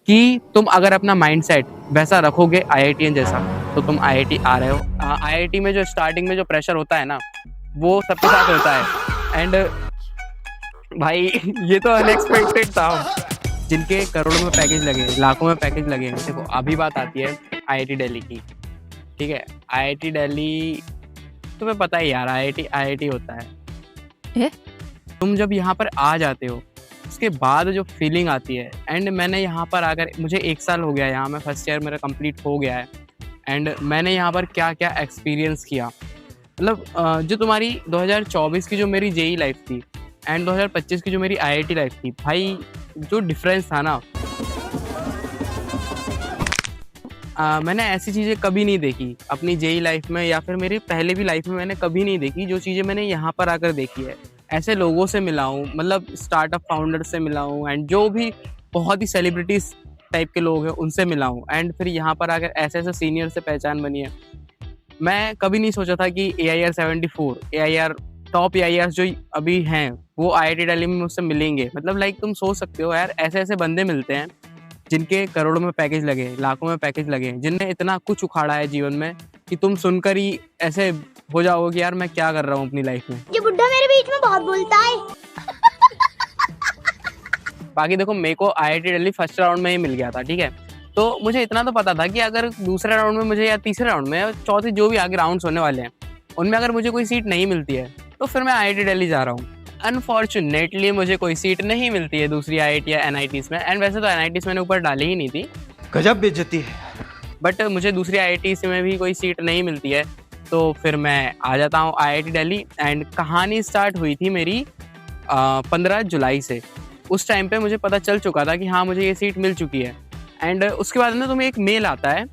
कि तुम अगर अपना माइंडसेट वैसा रखोगे आईआईटीएन जैसा, तो तुम आईआईटी आ रहे हो। आईआईटी में जो स्टार्टिंग में जो प्रेशर होता है ना, वो सबके साथ होता है। एंड भाई ये तो अनएक्सपेक्टेड था। जिनके करोड़ों में पैकेज लगे, लाखों में पैकेज लगे। देखो अभी बात आती है आईआईटी दिल्ली की, ठीक है। आईआईटी दिल्ली तुम्हें पता ही यार, आईआईटी होता है। तुम जब यहाँ पर आ जाते हो उसके बाद जो फीलिंग आती है, एंड मैंने यहाँ पर आकर, मुझे 1 साल हो गया यहाँ, मैं फर्स्ट ईयर मेरा कंप्लीट हो गया है। एंड मैंने यहाँ पर क्या क्या एक्सपीरियंस किया, मतलब जो तुम्हारी 2024 की जो मेरी जेई लाइफ थी एंड 2025 की जो मेरी आईआईटी लाइफ थी, भाई जो डिफरेंस था ना, मैंने ऐसी चीज़ें कभी नहीं देखी अपनी जेई लाइफ में, या फिर मेरी पहले भी लाइफ में मैंने कभी नहीं देखी जो चीज़ें मैंने यहाँ पर आकर देखी है। ऐसे लोगों से मिला हूँ, मतलब स्टार्टअप फाउंडर से मिला हूँ, एंड जो भी बहुत ही सेलिब्रिटीज टाइप के लोग हैं उनसे मिला हूँ। एंड फिर यहाँ पर आकर ऐसे ऐसे सीनियर से पहचान बनी है। मैं कभी नहीं सोचा था कि AIR 74 AIR टॉप AIR जो अभी हैं वो आईआईटी दिल्ली में मुझसे मिलेंगे। मतलब लाइक तुम सोच सकते हो यार, ऐसे ऐसे बंदे मिलते हैं जिनके करोड़ों में पैकेज लगे, लाखों में पैकेज लगे, जिनने इतना कुछ उखाड़ा है जीवन में कि तुम सुनकर ही ऐसे हो जाओगे कि यार मैं क्या कर रहा हूँ अपनी लाइफ में। ये बुड्ढा मेरे बीच में बहुत बोलता है। बाकी देखो, मेरे को आईआईटी दिल्ली फर्स्ट राउंड में ही मिल गया था, ठीक है। तो मुझे इतना तो पता था कि अगर दूसरे राउंड में मुझे, या तीसरे राउंड में, या चौथे जो भी आगे राउंड्स होने वाले हैं, उनमें अगर मुझे कोई सीट नहीं मिलती है तो फिर मैं आईआईटी दिल्ली जा रहा हूँ। अनफॉर्चुनेटली मुझे कोई सीट नहीं मिलती है दूसरी आईआईटी या एनआईटीज में। एंड वैसे तो एनआईटीज मैंने ऊपर डाली ही नहीं थी, गजब बेइज्जती है। बट मुझे दूसरी आईआईटीज में भी कोई सीट नहीं मिलती है, तो फिर मैं आ जाता हूँ आईआईटी दिल्ली। एंड कहानी स्टार्ट हुई थी मेरी 15 जुलाई से। उस टाइम पे मुझे पता चल चुका था कि हाँ मुझे ये सीट मिल चुकी है। एंड उसके बाद ना तुम्हें एक मेल आता है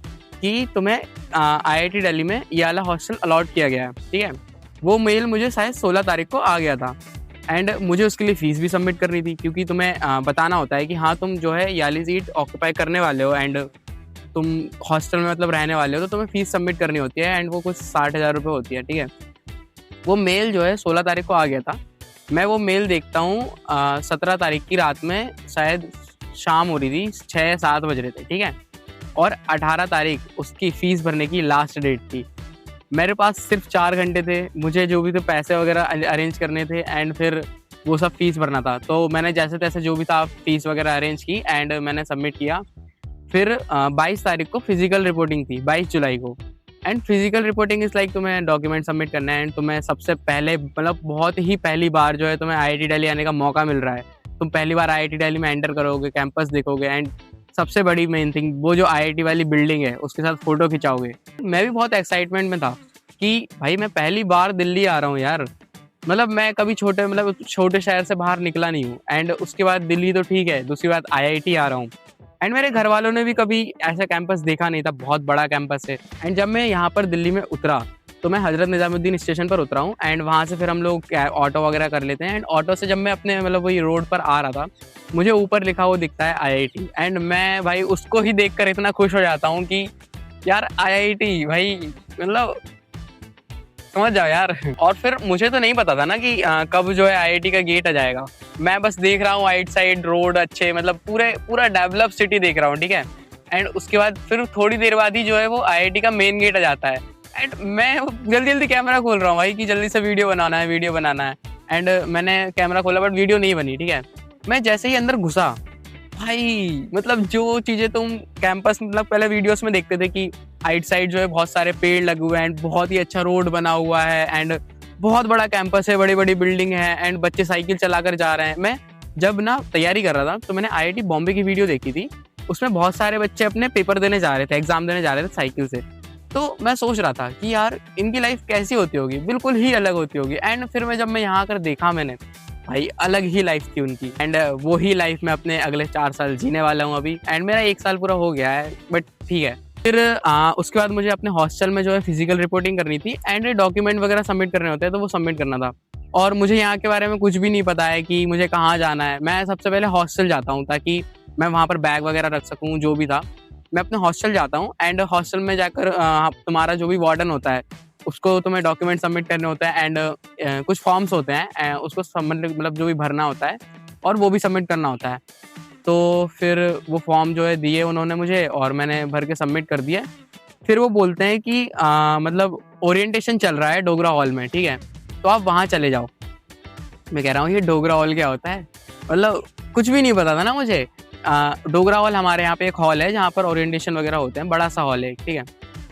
कि तुम्हें आईआईटी दिल्ली में ये वाला हॉस्टल अलॉट किया गया है, ठीक है। वो मेल मुझे शायद 16 तारीख को आ गया था। एंड मुझे उसके लिए फ़ीस भी सबमिट करनी थी, क्योंकि तुम्हें बताना होता है कि हाँ तुम जो है ये वाली सीट ऑक्यूपाई करने वाले हो, एंड तुम हॉस्टल में मतलब रहने वाले हो, तो तुम्हें फ़ीस सबमिट करनी होती है। एंड वो कुछ 60,000 रुपये होती है, ठीक है। वो मेल जो है 16 तारीख को आ गया था। मैं वो मेल देखता हूँ 17 तारीख की रात में, शायद शाम हो रही थी, 6-7 बज रहे थे, ठीक है। और 18 तारीख उसकी फ़ीस भरने की लास्ट डेट थी। मेरे पास सिर्फ 4 घंटे थे, मुझे जो भी तो पैसे वगैरह अरेंज करने थे, एंड फिर वो सब फीस भरना था। तो मैंने जैसे तैसे जो भी था फीस वगैरह अरेंज की, एंड मैंने सबमिट किया। फिर 22 तारीख को फिजिकल रिपोर्टिंग थी, 22 जुलाई को। And physical reporting is like तुम्हें डॉक्यूमेंट सबमिट करना है, एंड तुम्हें सबसे पहले, मतलब बहुत ही पहली बार जो है तुम्हें आईआईटी दिल्ली आने का मौका मिल रहा है। तुम पहली बार आईआईटी दिल्ली में एंटर करोगे, कैंपस देखोगे, एंड सबसे बड़ी मेन थिंग वो जो आईआईटी वाली बिल्डिंग है उसके साथ फ़ोटो खिंचाओगे। मैं भी बहुत एक्साइटमेंट में था कि भाई मैं पहली बार दिल्ली आ रहा हूँ यार। मतलब मैं कभी छोटे शहर से बाहर निकला नहीं हूँ। एंड उसके बाद दिल्ली तो ठीक है, दूसरी बात आईआईटी आ रहा हूँ। एंड मेरे घर वालों ने भी कभी ऐसा कैंपस देखा नहीं था, बहुत बड़ा कैंपस है। एंड जब मैं यहाँ पर दिल्ली में उतरा तो मैं हज़रत निज़ामुद्दीन स्टेशन पर उतरा हूँ, एंड वहाँ से फिर हम लोग ऑटो वगैरह कर लेते हैं। एंड ऑटो से जब मैं अपने मतलब वही रोड पर आ रहा था, मुझे ऊपर लिखा हुआ दिखता है आईआईटी। एंड मैं भाई उसको ही देखकर इतना खुश हो जाता हूँ कि यार आईआईटी, भाई मतलब समझ जाओ यार। और फिर मुझे तो नहीं पता था ना कि कब जो है आईआईटी का गेट आ जाएगा। मैं बस देख रहा हूँ आइट साइड रोड अच्छे, मतलब पूरा डेवलप सिटी देख रहा हूँ, ठीक है। एंड उसके बाद फिर थोड़ी देर बाद ही जो है वो आईआईटी का मेन गेट आ जाता है। एंड मैं जल्दी जल्दी कैमरा खोल रहा हूँ भाई कि जल्दी से वीडियो बनाना है। एंड मैंने कैमरा खोला बट वीडियो नहीं बनी, ठीक है। मैं जैसे ही अंदर घुसा, भाई मतलब जो चीज़ें तुम कैंपस मतलब पहले वीडियोस में देखते थे कि आइट साइड जो है बहुत सारे पेड़ लगे हुए हैं, एंड बहुत ही अच्छा रोड बना हुआ है, एंड बहुत बड़ा कैंपस है, बड़ी बड़ी बिल्डिंग है, एंड बच्चे साइकिल चलाकर जा रहे हैं। मैं जब ना तैयारी कर रहा था तो मैंने आईआईटी बॉम्बे की वीडियो देखी थी। उसमें बहुत सारे बच्चे अपने पेपर देने जा रहे थे, एग्जाम देने जा रहे थे साइकिल से। तो मैं सोच रहा था कि यार इनकी लाइफ कैसी होती होगी, बिल्कुल ही अलग होती होगी। एंड फिर जब मैं यहाँ आकर देखा, मैंने भाई अलग ही लाइफ थी उनकी। एंड वो ही लाइफ मैं अपने अगले 4 साल जीने वाला हूँ अभी। एंड मेरा 1 साल पूरा हो गया है, बट ठीक है। फिर उसके बाद मुझे अपने हॉस्टल में जो है फिजिकल रिपोर्टिंग करनी थी, एंड डॉक्यूमेंट वगैरह सबमिट करने होते हैं, तो वो सबमिट करना था। और मुझे यहाँ के बारे में कुछ भी नहीं पता है कि मुझे कहाँ जाना है। मैं सबसे पहले हॉस्टल जाता हूँ ताकि मैं वहाँ पर बैग वगैरह रख सकूँ, जो भी था। मैं अपने हॉस्टल जाता हूँ, एंड हॉस्टल में जाकर तुम्हारा जो भी वार्डन होता है उसको तुम्हें डॉक्यूमेंट सबमिट करने होते हैं, एंड कुछ फॉर्म्स होते हैं उसको सबमिट मतलब जो भी भरना होता है और वो भी सबमिट करना होता है। तो फिर वो फॉर्म जो है दिए उन्होंने मुझे और मैंने भर के सबमिट कर दिया। फिर वो बोलते हैं कि मतलब ओरिएंटेशन चल रहा है डोगरा हॉल में, ठीक है, तो आप वहाँ चले जाओ। मैं कह रहा हूँ ये डोगरा हॉल क्या होता है, मतलब कुछ भी नहीं पता था ना मुझे। डोगरा हॉल हमारे यहाँ पे एक हॉल है जहाँ पर ओरिएंटेशन वगैरह होते हैं, बड़ा सा हॉल है, ठीक है,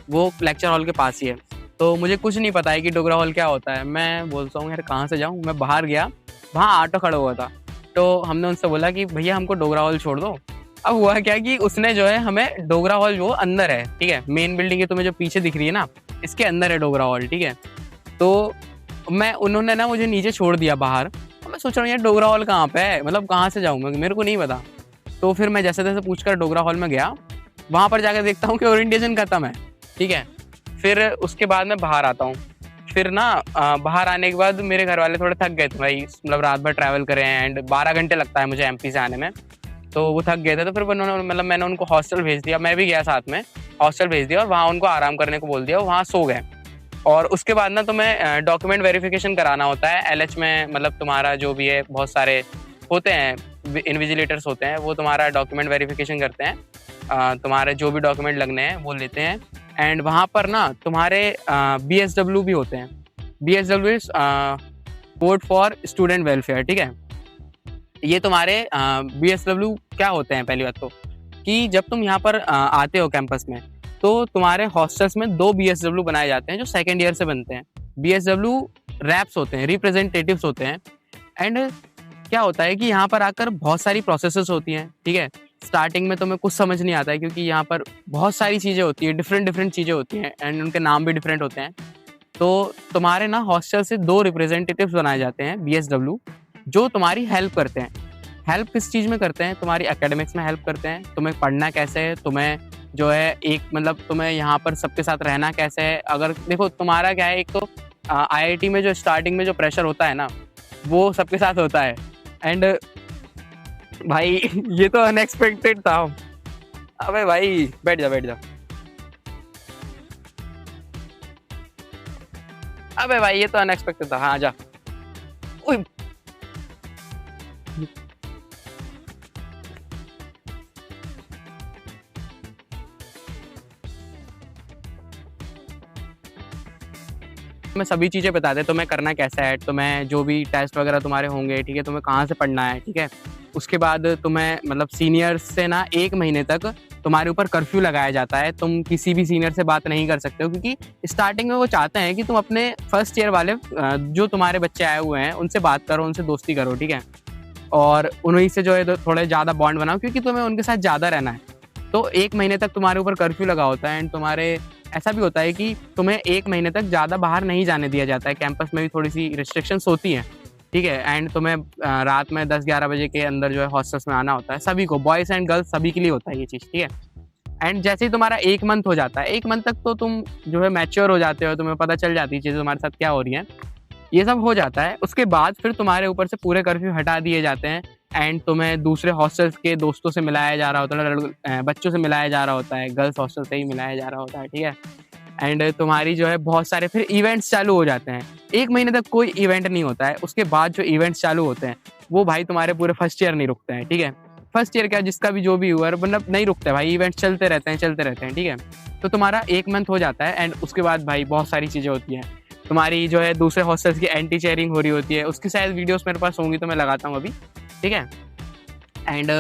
वो लेक्चर हॉल के पास ही है। तो मुझे कुछ नहीं पता है कि डोगरा हॉल क्या होता है। मैं बोलता हूँ यार कहाँ से जाऊँ, मैं बाहर गया, वहाँ ऑटो खड़ा हुआ था, तो हमने उनसे बोला कि भैया हमको डोगरा हॉल छोड़ दो। अब हुआ क्या कि उसने जो है हमें डोगरा हॉल जो अंदर है, ठीक है, मेन बिल्डिंग है तुम्हें जो पीछे दिख रही है ना, इसके अंदर है डोगरा हॉल, ठीक है। तो उन्होंने ना मुझे नीचे छोड़ दिया बाहर। मैं सोच रहा हूँ यार डोगरा हॉल कहाँ पे है, मतलब कहाँ से जाऊँ मैं, मेरे को नहीं पता। तो फिर मैं जैसे तैसे पूछकर डोगरा हॉल में गया, वहाँ पर जाकर देखता हूँ कि ओरिएंटेशन खत्म है, ठीक है। फिर उसके बाद मैं बाहर आता हूँ। फिर ना बाहर आने के बाद मेरे घर वाले थोड़े थक गए थे भाई, मतलब रात भर ट्रैवल करे हैं एंड 12 घंटे लगता है मुझे एमपी से आने में, तो वो थक गए थे। तो फिर उन्होंने मतलब मैंने उनको हॉस्टल भेज दिया, मैं भी गया साथ में, हॉस्टल भेज दिया और वहाँ उनको आराम करने को बोल दिया, वहाँ सो गए। और उसके बाद ना तुम्हें डॉक्यूमेंट वेरिफिकेशन कराना होता है एलएच में, मतलब तुम्हारा जो भी है, बहुत सारे होते हैं इन्विजिलेटर्स होते हैं, वो तुम्हारा डॉक्यूमेंट वेरिफिकेशन करते हैं, तुम्हारे जो भी डॉक्यूमेंट लगने हैं वो लेते हैं। एंड वहाँ पर ना तुम्हारे BSW भी होते हैं। BSW board for student welfare, ठीक है। ये तुम्हारे BSW क्या होते हैं, पहली बात तो कि जब तुम यहाँ पर आते हो कैंपस में, तो तुम्हारे हॉस्टल्स में 2 BSW बनाए जाते हैं जो सेकेंड ईयर से बनते हैं। BSW रैप्स होते हैं, रिप्रेजेंटेटिव्स होते हैं। एंड क्या होता है कि यहाँ पर आकर बहुत सारी प्रोसेसेस होती हैं, ठीक है। स्टार्टिंग में तुम्हें कुछ समझ नहीं आता है क्योंकि यहाँ पर बहुत सारी चीज़ें होती है, डिफरेंट चीज़ें होती हैं एंड उनके नाम भी डिफरेंट होते हैं। तो तुम्हारे ना हॉस्टल से 2 रिप्रेजेंटेटिव्स बनाए जाते हैं BSW, जो तुम्हारी हेल्प करते हैं। हेल्प किस चीज़ में करते हैं, तुम्हारी एकेडमिक्स में हेल्प करते हैं, तुम्हें पढ़ना कैसे है, तुम्हें जो है एक मतलब तुम्हें यहाँ पर सबके साथ रहना कैसे है। अगर देखो तुम्हारा क्या है, एक तो IIT में जो स्टार्टिंग में जो प्रेशर होता है ना, वो सबके साथ होता है। एंड भाई ये तो अनएक्सपेक्टेड था। अबे भाई बैठ जा। अबे भाई ये तो अनएक्सपेक्टेड था, हाँ जा। उई। मैं सभी चीज़ें बता दे, तुम्हें करना कैसा है, तुम्हें जो भी टेस्ट वगैरह तुम्हारे होंगे, ठीक है, तुम्हें कहाँ से पढ़ना है, ठीक है। उसके बाद तुम्हें मतलब सीनियर्स से ना 1 महीने तक तुम्हारे ऊपर कर्फ्यू लगाया जाता है। तुम किसी भी सीनियर से बात नहीं कर सकते हो क्योंकि स्टार्टिंग में वो चाहते हैं कि तुम अपने फर्स्ट ईयर वाले जो तुम्हारे बच्चे आए हुए हैं उनसे बात करो, उनसे दोस्ती करो, ठीक है, और उन्हीं से जो है थोड़े ज़्यादा बॉन्ड बनाओ क्योंकि तुम्हें उनके साथ ज़्यादा रहना है। तो 1 महीने तक तुम्हारे ऊपर कर्फ्यू लगा होता है एंड तुम्हारे ऐसा भी होता है कि तुम्हें 1 महीने तक ज़्यादा बाहर नहीं जाने दिया जाता है। कैंपस में भी थोड़ी सी रिस्ट्रिक्शंस होती हैं, ठीक है। एंड तुम्हें रात में 10-11 बजे के अंदर जो है हॉस्टल्स में आना होता है, सभी को, बॉयज़ एंड गर्ल्स सभी के लिए होता है ये चीज़, ठीक है। एंड जैसे ही तुम्हारा 1 मंथ हो जाता है, 1 मंथ तक तो तुम जो है मैच्योर हो जाते हो, तुम्हें पता चल जाती है चीज़ें तुम्हारे साथ क्या हो रही हैं, ये सब हो जाता है। उसके बाद फिर तुम्हारे ऊपर से पूरे कर्फ्यू हटा दिए जाते हैं एंड तुम्हें दूसरे हॉस्टल्स के दोस्तों से मिलाया जा रहा होता है, बच्चों से मिलाया जा रहा होता है, गर्ल्स हॉस्टल से ही मिलाया जा रहा होता है, ठीक है। एंड तुम्हारी जो है बहुत सारे फिर इवेंट्स चालू हो जाते हैं। 1 महीने तक कोई इवेंट नहीं होता है, उसके बाद जो इवेंट्स चालू होते हैं वो भाई तुम्हारे पूरे फर्स्ट ईयर नहीं रुकते हैं, ठीक है। फर्स्ट ईयर क्या, जिसका भी जो भी हुआ मतलब नहीं रुकते भाई, इवेंट्स चलते रहते हैं, ठीक है। तो तुम्हारा 1 मंथ हो जाता है एंड उसके बाद भाई बहुत सारी चीज़ें होती हैं। तुम्हारी जो है दूसरे हॉस्टल्स की एंटी चेयरिंग हो रही होती है, उसकी शायद वीडियोस मेरे पास होंगी तो मैं लगाता हूँ अभी, ठीक है। एंड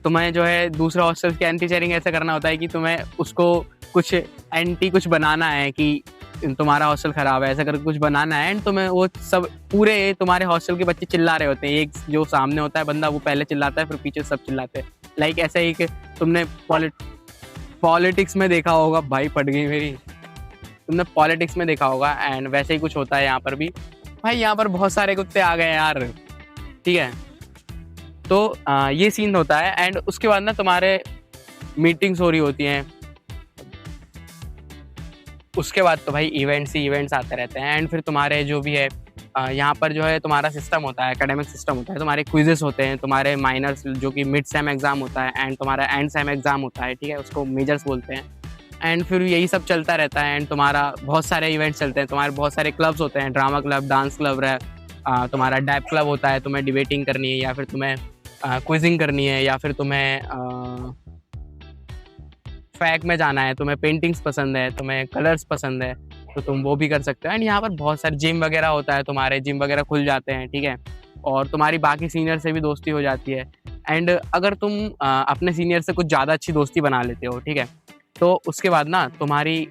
तुम्हें जो है दूसरे हॉस्टल्स की एंटी चेयरिंग ऐसा करना होता है कि तुम्हें उसको कुछ कुछ बनाना है कि तुम्हारा हॉस्टल ख़राब है, ऐसा करके कुछ बनाना है। एंड तुम्हें वो सब पूरे तुम्हारे हॉस्टल के बच्चे चिल्ला रहे होते हैं, एक जो सामने होता है बंदा वो पहले चिल्लाता है, फिर पीछे सब चिल्लाते हैं। लाइक ऐसा ही कि तुमने पॉलिटिक्स में देखा होगा, भाई पड़ गई मेरी, तुमने पॉलिटिक्स में देखा होगा एंड वैसे ही कुछ होता है यहाँ पर भी। भाई यहाँ पर बहुत सारे कुत्ते आ गए यार, ठीक है। तो ये सीन होता है एंड उसके बाद ना तुम्हारे मीटिंग्स हो रही होती हैं। उसके बाद तो भाई इवेंट्स आते रहते हैं एंड फिर तुम्हारे जो भी है यहाँ पर जो है तुम्हारा सिस्टम होता है, एकेडमिक सिस्टम होता है, तुम्हारे क्विजेस होते हैं, तुम्हारे माइनर्स जो कि मिड सेम एग्जाम होता है एंड तुम्हारा एंड सेम एग्जाम होता है, ठीक है, उसको मेजर्स बोलते हैं। एंड फिर यही सब चलता रहता है एंड तुम्हारा बहुत सारे इवेंट्स चलते हैं, तुम्हारे बहुत सारे क्लब्स होते हैं, ड्रामा क्लब, डांस क्लब, तुम्हारा डैप क्लब होता है, तुम्हें डिबेटिंग करनी है या फिर तुम्हें क्विजिंग करनी है या फिर तुम्हें फैक में जाना है, तुम्हें पेंटिंग्स पसंद है, तुम्हें कलर्स पसंद है, तो तुम वो भी कर सकते हो। एंड यहाँ पर बहुत सारे जिम वगैरह होता है, तुम्हारे जिम वगैरह खुल जाते हैं, ठीक है, और तुम्हारी बाकी सीनियर से भी दोस्ती हो जाती है। एंड अगर तुम अपने सीनियर से कुछ ज़्यादा अच्छी दोस्ती बना लेते हो, ठीक है, तो उसके बाद ना तुम्हारी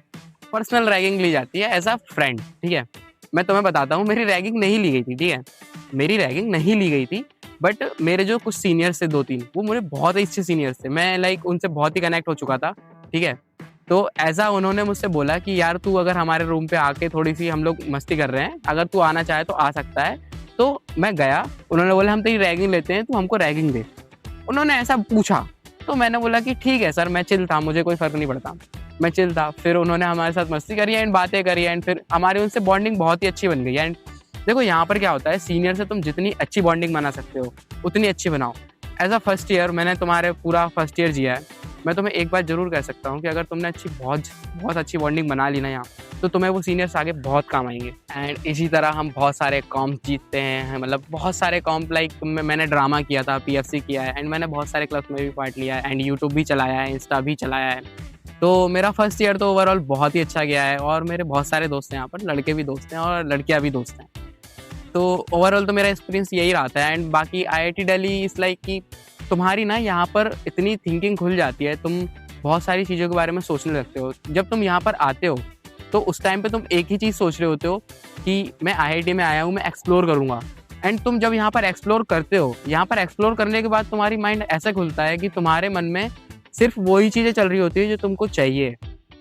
पर्सनल रैगिंग ली जाती है एज अ फ्रेंड, ठीक है। मैं तुम्हें बताता हूँ, मेरी रैगिंग नहीं ली गई थी, ठीक है, मेरी रैगिंग नहीं ली गई थी, बट मेरे जो कुछ सीनियर्स थे 2-3, वो मुझे बहुत ही अच्छे सीनियर्स थे, मैं लाइक उनसे बहुत ही कनेक्ट हो चुका था, ठीक है। तो ऐसा उन्होंने मुझसे बोला कि यार तू अगर हमारे रूम पे आके थोड़ी सी, हम लोग मस्ती कर रहे हैं, अगर तू आना चाहे तो आ सकता है। तो मैं गया, उन्होंने बोला हम तेरी रैगिंग लेते हैं, तू हमको रैगिंग दे। उन्होंने ऐसा पूछा, तो मैंने बोला कि ठीक है सर, मैं चिल था, मुझे कोई फ़र्क नहीं पड़ता, मैं चिल था। फिर उन्होंने हमारे साथ मस्ती करी एंड बातें करी एंड फिर हमारी उनसे बॉन्डिंग बहुत ही अच्छी बन गई। एंड देखो यहाँ पर क्या होता है, सीनियर से तुम जितनी अच्छी बॉन्डिंग बना सकते हो उतनी अच्छी बनाओ। एज अ फर्स्ट ईयर मैंने तुम्हारे पूरा फर्स्ट ईयर जिया है, मैं तुम्हें एक बात ज़रूर कह सकता हूँ कि अगर तुमने बहुत अच्छी बॉन्डिंग बना ली ना यहाँ, तो तुम्हें वो सीनियर्स आगे बहुत काम आएंगे। एंड इसी तरह हम बहुत सारे कॉम्प जीतते हैं, मतलब बहुत सारे कॉम्प, लाइक मैंने ड्रामा किया था, PFC किया है, एंड मैंने बहुत सारे क्लब्स में भी पार्ट लिया है, एंड यूट्यूब भी चलाया है, इंस्टा भी चलाया है। तो मेरा फर्स्ट ईयर तो ओवरऑल बहुत ही अच्छा गया है, और मेरे बहुत सारे दोस्त हैं यहाँ पर, लड़के भी दोस्त हैं और लड़कियाँ भी दोस्त हैं। तो ओवरऑल तो मेरा एक्सपीरियंस यही रहा था। एंड बाकी IIT दिल्ली इज़ लाइक कि तुम्हारी ना यहाँ पर इतनी थिंकिंग खुल जाती है, तुम बहुत सारी चीज़ों के बारे में सोचने लगते हो। जब तुम यहाँ पर आते हो तो उस टाइम पे तुम एक ही चीज़ सोच रहे होते हो कि मैं IIT में आया हूँ, मैं एक्सप्लोर करूँगा। एंड तुम जब यहाँ पर एक्सप्लोर करते हो, यहाँ पर एक्सप्लोर करने के बाद तुम्हारी माइंड ऐसा खुलता है कि तुम्हारे मन में सिर्फ वही चीज़ें चल रही होती है जो तुमको चाहिए।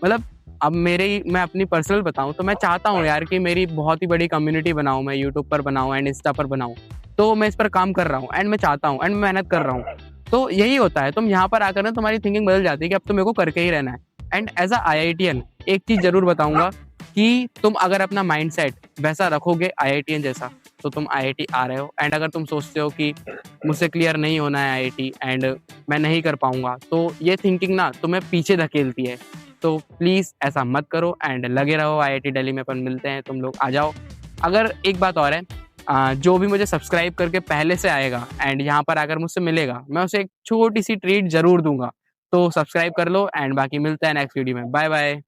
मतलब अब मैं अपनी पर्सनल बताऊँ तो मैं चाहता हूँ यार कि मेरी बहुत ही बड़ी कम्युनिटी बनाऊँ, मैं यूट्यूब पर बनाऊँ एंड इंस्टा पर बनाऊँ। तो मैं इस पर काम कर रहा हूँ एंड मैं चाहता हूँ एंड मैं मेहनत कर रहा हूँ। तो यही होता है, तुम यहाँ पर आकर ना तुम्हारी थिंकिंग बदल जाती है कि अब तो मेरे को करके ही रहना है। एंड एज अ IITian एक चीज़ ज़रूर बताऊँगा कि तुम अगर अपना माइंडसेट वैसा रखोगे IITian जैसा, तो तुम IIT आ रहे हो। एंड अगर तुम सोचते हो कि मुझसे क्लियर नहीं होना है IIT एंड मैं नहीं कर पाऊँगा, तो ये थिंकिंग ना तुम्हें पीछे धकेलती है। तो प्लीज़ ऐसा मत करो एंड लगे रहो, IIT दिल्ली में अपन मिलते हैं, तुम लोग आ जाओ। अगर एक बात और है, जो भी मुझे सब्सक्राइब करके पहले से आएगा एंड यहाँ पर आकर मुझसे मिलेगा, मैं उसे एक छोटी सी ट्रीट ज़रूर दूंगा। तो सब्सक्राइब कर लो एंड बाकी मिलते हैं नेक्स्ट वीडियो में। Bye bye.